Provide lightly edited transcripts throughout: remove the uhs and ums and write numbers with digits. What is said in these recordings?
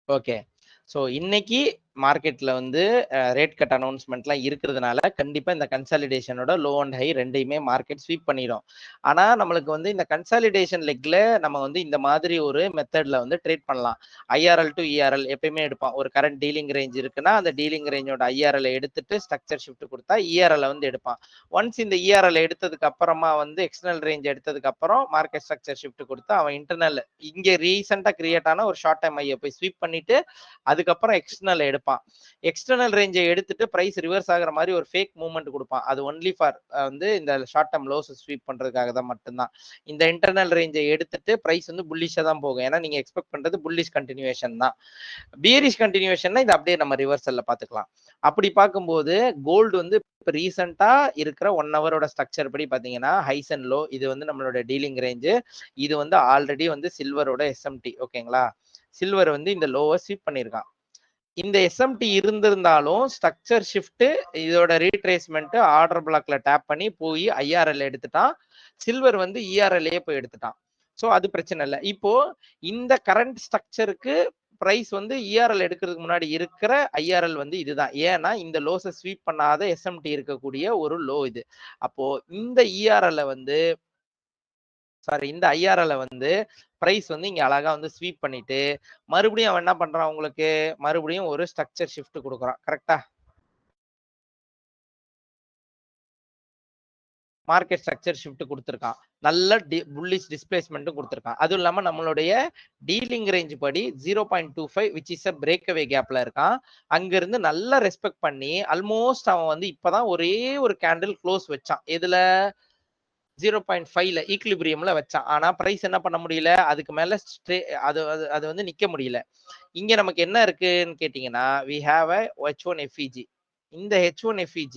Okay. So இன்னைக்கு மார்க்கெட்ல வந்து ரேட் கட் அனௌன்ஸ்மென்ட்லாம் இருக்கிறதுனால, கண்டிப்பா இந்த கன்சாலிடேஷனோட லோ அண்ட் ஹை 2யுமே மார்க்கெட் ஸ்வீப் பண்ணிரும். ஆனா, நம்மளுக்கு வந்து இந்த கன்சாலிடேஷன் லெக்ல நம்ம வந்து இந்த மாதிரி ஒரு மெத்தட்ல வந்து ட்ரேட் பண்ணலாம். ஐஆர்எல் டூ இஆர்எல் எப்பயுமே எடுப்பான். ஒரு கரண்ட் டீலிங் ரேஞ்ச் இருக்குன்னா, அந்த டீலிங் ரேஞ்சோட ஐஆர்எல் எடுத்துட்டு ஸ்ட்ரக்சர் ஷிஃப்ட் குடுத்தா இஆர்எல் வந்து எடுப்பான். ஒன்ஸ் இந்த இஆர்எல் எடுத்ததுக்கு அப்புறமா வந்து எக்ஸ்டர்னல் ரேஞ்ச் எடுத்ததுக்கு அப்புறம் மார்க்கெட் ஸ்ட்ரக்சர் ஷிஃப்ட் குடுத்து அவன் இன்டர்னல் இங்க ரீசென்ட்டா கிரியேட் ஆன ஒரு ஷார்ட் டைம் ஹைய போய் ஸ்வீப் பண்ணிட்டு அதுக்கப்புறம் எக்ஸ்டர்னல் எடுப்பான். எக்ஸ்டர்னல் ரேஞ்சை எடுத்துட்டு பிரைஸ் ரிவர்ஸ் ஆகுற மாதிரி ஒரு ஃபேக் மூவ்மெண்ட் கொடுப்பான். அது ஒன்லி ஃபார் வந்து இந்த ஷார்ட் டேர்ம் லோஸ் ஸ்வீப் பண்றதுக்காக தான் மட்டும்தான். இந்த இன்டர்னல் ரேஞ்சை எடுத்துட்டு பிரைஸ் வந்து புல்லிஷா தான் போகும். ஏன்னா நீங்க எக்ஸ்பெக்ட் பண்றது புல்லிஷ் கண்டினியூஷன் தான். பியரிஷ் கண்டினியூஷன்னா இது அப்படியே நம்ம ரிவர்சல்ல பாத்துக்கலாம். அப்படி பார்க்கும்போது கோல்டு வந்து இப்ப ரீசெண்டா இருக்கிற 1 ஹவரோட ஸ்ட்ரக்சர் படி பாத்தீங்கன்னா ஹைஸ் அண்ட் லோ இது வந்து நம்மளோட டீலிங் ரேஞ்சு. இது வந்து ஆல்ரெடி வந்து சில்வரோட எஸ்எம்டி ஓகேங்களா. சில்வர் வந்து இந்த லோவை ஸ்வீப் பண்ணியிருக்கான். இந்த எஸ்எம்டி இருந்திருந்தாலும் ஸ்ட்ரக்சர் ஷிஃப்ட் இதோட ரீட்ரேஸ்மெண்ட் ஆர்டர் பிளாக்ல டேப் பண்ணி போய் ஐஆர்எல் எடுத்துட்டான். சில்வர் வந்து இஆர்எல்ஏ போய் எடுத்துட்டான். ஸோ அது பிரச்சனை இல்லை. இப்போ இந்த கரண்ட் ஸ்ட்ரக்சருக்கு பிரைஸ் வந்து இஆர்எல் எடுக்கிறதுக்கு முன்னாடி இருக்கிற ஐஆர்எல் வந்து இதுதான். ஏன்னா இந்த லோஸை ஸ்வீப் பண்ணாத எஸ்எம்டி இருக்கக்கூடிய ஒரு லோ இது. அப்போ இந்த இஆர்எல் வந்து இந்த ஐஆர்எல் வந்து பிரைஸ் வந்து இங்க அழகா வந்து ஸ்வீப் பண்ணிட்டு மறுபடியும் அவன் என்ன பண்றான் உங்களுக்கு மறுபடியும் ஒரு ஸ்ட்ரக்சர் ஷிஃப்ட் கொடுக்குறான். கரெக்டா? மார்க்கெட் ஸ்ட்ரக்சர் ஷிஃப்ட் கொடுத்துருக்கான். நல்ல புல்லிஷ் டிஸ்பிளேஸ்மெண்ட்டும் கொடுத்துருக்கான். அதுவும் இல்லாம நம்மளுடைய டீலிங் ரேஞ்ச் படி 0.25 விச் இஸ் அ பிரேக்அவே கேப்ல இருக்கான். அங்க இருந்து நல்லா ரெஸ்பெக்ட் பண்ணி ஆல்மோஸ்ட் அவன் வந்து இப்பதான் ஒரே ஒரு கேண்டில் க்ளோஸ் வச்சான். எதுல 0.5ல ஈக்லிபிரியம்ல வச்சான். ஆனா பிரைஸ் என்ன பண்ண முடியல. அதுக்கு மேல அது அது அது வந்து நிக்க முடியல. இங்க நமக்கு என்ன இருக்குன்னு கேட்டீங்கன்னா we have a H1 FEG. இந்த H1 FEG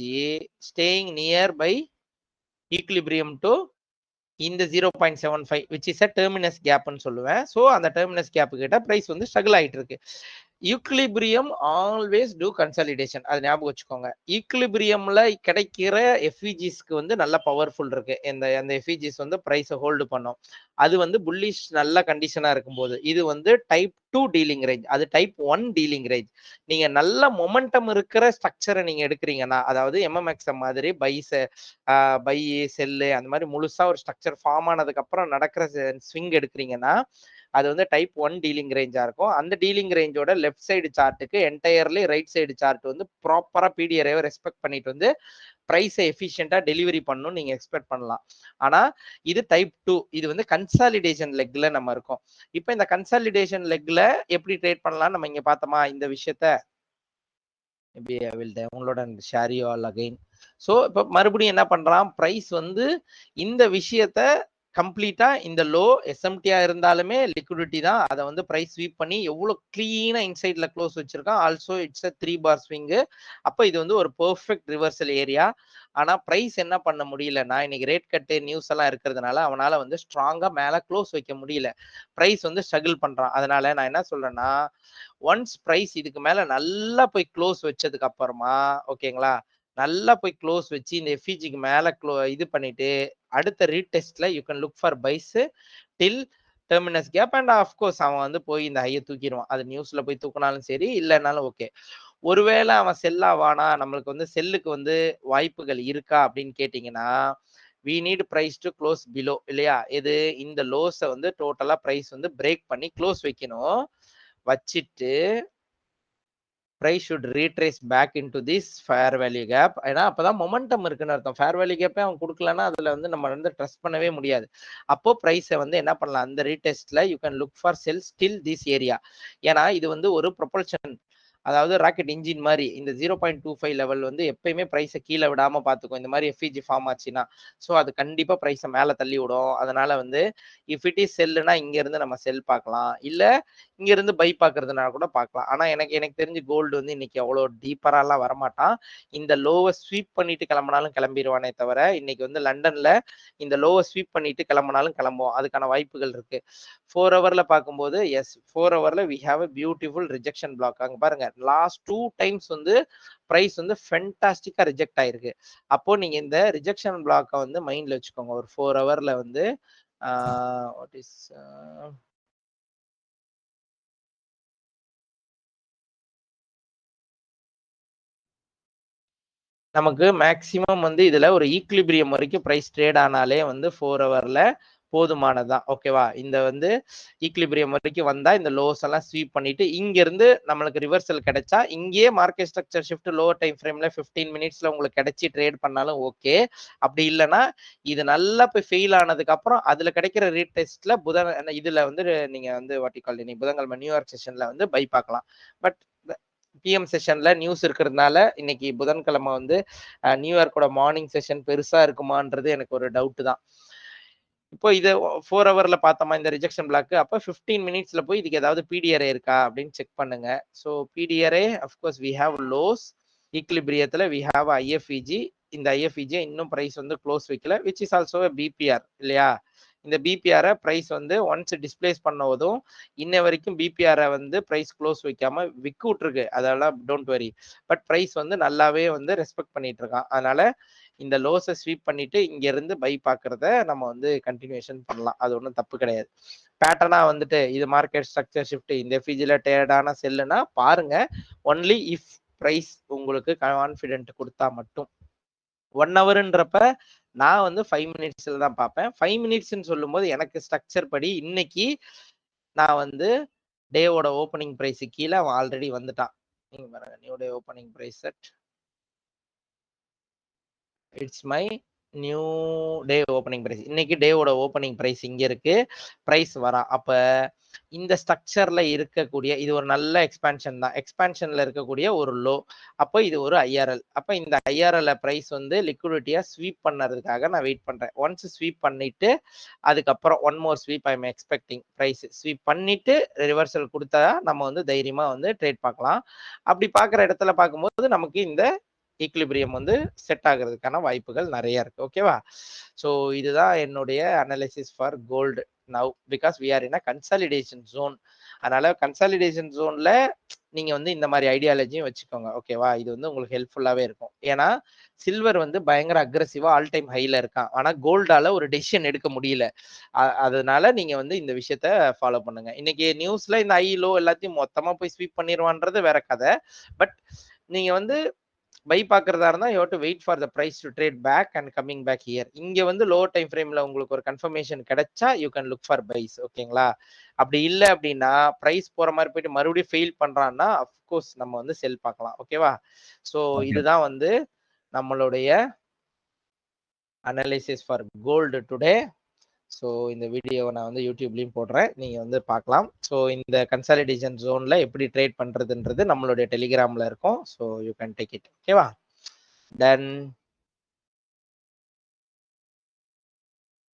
staying near by equilibrium to இந்த 0.75 which is a terminus gapன்னு சொல்லுவேன். ஸோ அந்த terminus gap கிட்ட பிரைஸ் வந்து ஸ்ட்ரகிள் ஆயிட்டு இருக்கு. Equilibrium always to consolidation. அது ஞாபகம் வச்சுக்கோங்க. ஈக்லிபிரியம்ல கிடைக்கிற எஃப்இஜிஸ்க்கு வந்து நல்ல பவர்ஃபுல் இருக்கு. அந்த எஃப்இஜிஸ் வந்து பிரைஸை ஹோல்டு பண்ணும். அது வந்து புல்லிஷ் நல்ல கண்டிஷனா இருக்கும்போது இது வந்து டைப் 2 டீலிங் ரேஞ்ச். அது டைப் 1 டீலிங் ரேஞ்ச். நீங்க நல்ல மொமெண்டம் இருக்கிற ஸ்ட்ரக்சரை நீங்க எடுக்கிறீங்கன்னா அதாவது எம்எம்எக்ஸ் மாதிரி பை செல்லு அந்த மாதிரி முழுசா ஒரு ஸ்ட்ரக்சர் ஃபார்ம் ஆனதுக்கு அப்புறம் நடக்கிற ஸ்விங் எடுக்கிறீங்கன்னா அது வந்து டைப் 1 டீலிங் ரேஞ்சா இருக்கும். அந்த டீலிங் ரேஞ்சோட லெஃப்ட் சைடு சார்ட்டுக்கு என்டையர்லி ரைட் சைடு சார்ட் வந்து ப்ராப்பரா பிடிஆரையை ரெஸ்பெக்ட் பண்ணிட்டு வந்து பிரைஸை எஃபிஷியண்டா டெலிவரி பண்ணணும் நீங்க எக்ஸ்பெக்ட் பண்ணலாம். ஆனா இது டைப் 2. இது வந்து கன்சாலிடேஷன் லெக்ல நம்ம இருக்கோம். இப்போ இந்த கன்சாலிடேஷன் லெக்ல எப்படி ட்ரேட் பண்ணலாம் நம்ம இங்க பார்த்தோமா இந்த விஷயத்த உங்களோட share you all again. So இப்போ மறுபடியும் என்ன பண்றான் பிரைஸ் வந்து இந்த விஷயத்த கம்ப்ளீட்டா இந்த லோ எஸ்எம்டியா இருந்தாலுமே லிக்விடிட்டி தான். அதை வந்து பிரைஸ் ஸ்வீப் பண்ணி எவ்வளவு கிளீனா இன்சைட்ல க்ளோஸ் வச்சிருக்கான். Also it's a 3 bar swing. அப்போ இது வந்து ஒரு பெர்ஃபெக்ட் ரிவர்சல் ஏரியா. ஆனா பிரைஸ் என்ன பண்ண முடியலன்னா இன்னைக்கு ரேட் கட்டு நியூஸ் எல்லாம் இருக்கிறதுனால அவனால வந்து ஸ்ட்ராங்கா மேல க்ளோஸ் வைக்க முடியல. பிரைஸ் வந்து ஸ்ட்ரகிள் பண்றான். அதனால நான் என்ன சொல்றேன்னா ஒன்ஸ் பிரைஸ் இதுக்கு மேல நல்லா போய் க்ளோஸ் வச்சதுக்கு அப்புறமா ஓகேங்களா நல்லா போய் க்ளோஸ் வச்சு இந்த எஃபிஜிக்கு மேல இது பண்ணிட்டு அடுத்த ரீடெஸ்ட்ல you can look for buys till terminus gap and of course அவன் வந்து போய் இந்த ஹையை தூக்கிடுவான். அது நியூஸ்ல போய் தூக்கினாலும் சரி இல்லைனாலும் ஓகே. ஒருவேளை அவன் செல்லாவானா நம்மளுக்கு வந்து செல்லுக்கு வந்து வாய்ப்புகள் இருக்கா அப்படின்னு கேட்டீங்கன்னா we need price to close below இல்லையா. இது இந்த லோஸை வந்து டோட்டலா பிரைஸ் வந்து பிரேக் பண்ணி க்ளோஸ் வைக்கணும். வச்சிட்டு price should retrace back into this fair value gap. ஏன்னா அப்பதான் மொமெண்டம் இருக்குன்னு அர்த்தம். ஃபேர் வேல்யூ கேப்பே அவன் கொடுக்கலன்னா அதுல வந்து நம்ம வந்து ட்ரஸ்ட் பண்ணவே முடியாது. அப்போ பிரைஸை வந்து என்ன பண்ணலாம் அந்த ரீடெஸ்ட்ல you can look for sell still this area. ஏன்னா இது வந்து ஒரு ப்ரொபல்ஷன் அதாவது ராக்கெட் இன்ஜின் மாதிரி இந்த 0.25 லெவல் வந்து எப்பயுமே பிரைஸை கீழே விடாம பாத்துக்கும் இந்த மாதிரி எஃப்இஜி ஃபார்ம் ஆச்சுன்னா. ஸோ அது கண்டிப்பா பிரைஸை மேல தள்ளி விடும். அதனால வந்து இஃப் இட் இஸ் செல்லுனா இங்க இருந்து நம்ம செல் பார்க்கலாம். இல்ல இங்க இருந்து பை பாக்குறதுனால கூட பார்க்கலாம். ஆனா எனக்கு எனக்கு தெரிஞ்சு கோல்டு வந்து இன்னைக்கு அவ்வளோ டீப்பராலாம் வரமாட்டான். இந்த லோவை ஸ்வீப் பண்ணிட்டு கிளம்பினாலும் கிளம்பிடுவானே தவிர இன்னைக்கு வந்து லண்டன்ல இந்த லோவை ஸ்வீப் பண்ணிட்டு கிளம்பினாலும் கிளம்புவோம். அதுக்கான வாய்ப்புகள் இருக்கு. 4 ஹவர்ல பார்க்கும்போது எஸ் 4 ஹவர்ல we have a beautiful rejection block. அங்க பாருங்க லாஸ்ட் 2 டைம்ஸ் வந்து பிரைஸ் வந்து ஃபென்டாஸ்டிக்கா ரிஜெக்ட் ஆயிருக்கு. அப்போ நீங்க இந்த ரிஜெக்ஷன் பிளாக்கை வந்து மைண்ட்ல வச்சுக்கோங்க. ஒரு 4 ஹவர்ல வந்து வாட் இஸ் நமக்கு மேக்ஸிமம் வந்து இதுல ஒரு ஈக்லிபிரியம் வரைக்கும் பிரைஸ் ட்ரேட் ஆனாலே வந்து 4 ஹவர்ல போதுமானதுதான். ஓகேவா? இந்த வந்து ஈக்லிபிரியம் வரைக்கும் வந்தா இந்த லோஸ் எல்லாம் ஸ்வீப் பண்ணிட்டு இங்க இருந்து நம்மளுக்கு ரிவர்சல் கிடைச்சா இங்கேயே market structure shift lower time ஃப்ரேம்ல 15 மினிட்ஸ்ல உங்களுக்கு கிடைச்சி ட்ரேட் பண்ணாலும் ஓகே. அப்படி இல்லைன்னா இது நல்லா போய் ஃபெயில் ஆனதுக்கு அப்புறம் அதுல கிடைக்கிற ரீடெஸ்ட்ல இதுல வந்து நீங்க வந்து நீ புதன்கிழமை நியூயார்க் செஷன்ல வந்து பை பார்க்கலாம். பட் பிஎம் செஷன்ல நியூஸ் இருக்கிறதுனால இன்னைக்கு புதன்கிழமை வந்து நியூயார்க்கோட மார்னிங் செஷன் பெருசா இருக்குமான்றது எனக்கு ஒரு டவுட் தான். இப்போ இது 4 ஹவர்ல பார்த்தோமா இந்த ரிஜெக்ஷன் பிளாக், அப்போ 15 மினிட்ஸ்ல போய் இதுக்கு ஏதாவது பிடிஆர்ஏ இருக்கா அப்படின்னு செக் பண்ணுங்க. So PDRA of course we have lows, ஈக்லிபிரியத்துல வி ஹாவ் ஐஎஃப்இஜி. இந்த ஐஎஃப்இஜி இன்னும் பிரைஸ் வந்து க்ளோஸ் வைக்கல, விச் இஸ் ஆல்சோ பிபிஆர் இல்லையா? இந்த பிபிஆரை பிரைஸ் வந்து ஒன்ஸ் டிஸ்பிளேஸ் பண்ணதும் இன்ன வரைக்கும் பிபிஆரை வந்து பிரைஸ் க்ளோஸ் வைக்காம விக்கு விட்டுருக்கு. அதெல்லாம் டோன்ட் வரி. பட் பிரைஸ் வந்து நல்லாவே வந்து ரெஸ்பெக்ட் பண்ணிட்டு இருக்கான். அதனால இந்த லோஸை ஸ்வீப் பண்ணிட்டு இங்க இருந்து பை பாக்குறத நம்ம வந்து கண்டினியூஷன் பண்ணலாம். அது ஒன்றும் தப்பு கிடையாது. பேட்டர்னா வந்துட்டு இது மார்க்கெட் ஸ்ட்ரக்சர் ஷிஃப்ட் இந்த எஃப்இஜில டேர்டான செல்லுனா பாருங்க. ஒன்லி இஃப் பிரைஸ் உங்களுக்கு கான்ஃபிடென்ட் கொடுத்தா மட்டும். 1 ஹவர்ன்றப்ப நான் வந்து 5 மினிட்ஸ்ல தான் பார்ப்பேன். 5 மினிட்ஸ்ன்னு சொல்லும்போது எனக்கு ஸ்ட்ரக்சர் படி இன்னைக்கு நான் வந்து டேவோட ஓப்பனிங் பிரைஸ் கீழே அவன் ஆல்ரெடி வந்துட்டான். நீங்க பாருங்க, new day opening price set, it's my new day opening price. இன்னைக்கு டேவோட ஓப்பனிங் பிரைஸ் இங்க இருக்கு, பிரைஸ் வரா. அப்ப இந்த ஸ்ட்ரக்சர்ல இருக்கக்கூடிய இது ஒரு நல்ல எக்ஸ்பான்ஷன் தான். எக்ஸ்பான்ஷன்ல இருக்கக்கூடிய ஒரு லோ. அப்போ இது ஒரு ஐஆர்எல். அப்ப இந்த ஐஆர்எல் பிரைஸ் வந்து லிக்விடிட்டியா ஸ்வீப் பண்ணறதுக்காக நான் வெயிட் பண்றேன். ஒன்ஸ் ஸ்வீப் பண்ணிட்டு அதுக்கப்புறம் one more sweep I am expecting. Price sweep பண்ணிட்டு ரிவர்சல் கொடுத்தா நம்ம வந்து தைரியமா வந்து ட்ரேட் பார்க்கலாம். அப்படி பார்க்குற இடத்துல பார்க்கும்போது நமக்கு இந்த ஈக்லிபிரியம் வந்து செட் ஆகிறதுக்கான வாய்ப்புகள் நிறைய இருக்கு. ஓகேவா? ஸோ இதுதான் என்னுடைய analysis for gold now, because we are in a consolidation zone. அதனால கன்சாலிடேஷன் ஜோன்ல நீங்க வந்து இந்த மாதிரி ஐடியாலஜியும் வச்சுக்கோங்க. ஓகேவா? இது வந்து உங்களுக்கு ஹெல்ப்ஃபுல்லாவே இருக்கும். ஏன்னா சில்வர் வந்து பயங்கர அக்ரெசிவா ஆல் டைம் ஹைல இருக்கான். ஆனா கோல்டால ஒரு டெசிஷன் எடுக்க முடியல. அதனால நீங்க வந்து இந்த விஷயத்த ஃபாலோ பண்ணுங்க. இன்னைக்கு நியூஸ்ல இந்த ஐ லோ எல்லாத்தையும் மொத்தமா போய் ஸ்வீப் பண்ணிடுவான்றது வேற கதை. பட் நீங்க வந்து பை பார்க்கறதா இருந்தா you have to wait for the price to trade back and coming back here. இங்க வந்து லோவர் டைம் ஃப்ரேம்ல உங்களுக்கு ஒரு கன்ஃபர்மேஷன் கிடைச்சா you can look for buys. ஓகேங்களா? அப்படி இல்லை அப்படின்னா பிரைஸ் போற மாதிரி போயிட்டு மறுபடியும் ஃபெயில் பண்றான்னா அஃப்கோர்ஸ் நம்ம வந்து செல் பார்க்கலாம். ஓகேவா? ஸோ இதுதான் வந்து நம்மளுடைய analysis for gold today. So இந்த வீடியோவை நான் வந்து யூடியூப்லேயும் போடுறேன், நீங்கள் வந்து பார்க்கலாம். ஸோ இந்த கன்சாலிடேஷன் ஜோனில் எப்படி ட்ரேட் பண்ணுறதுன்றது நம்மளுடைய டெலிகிராமில் இருக்கும். So you can take it. ஓகேவா? தென்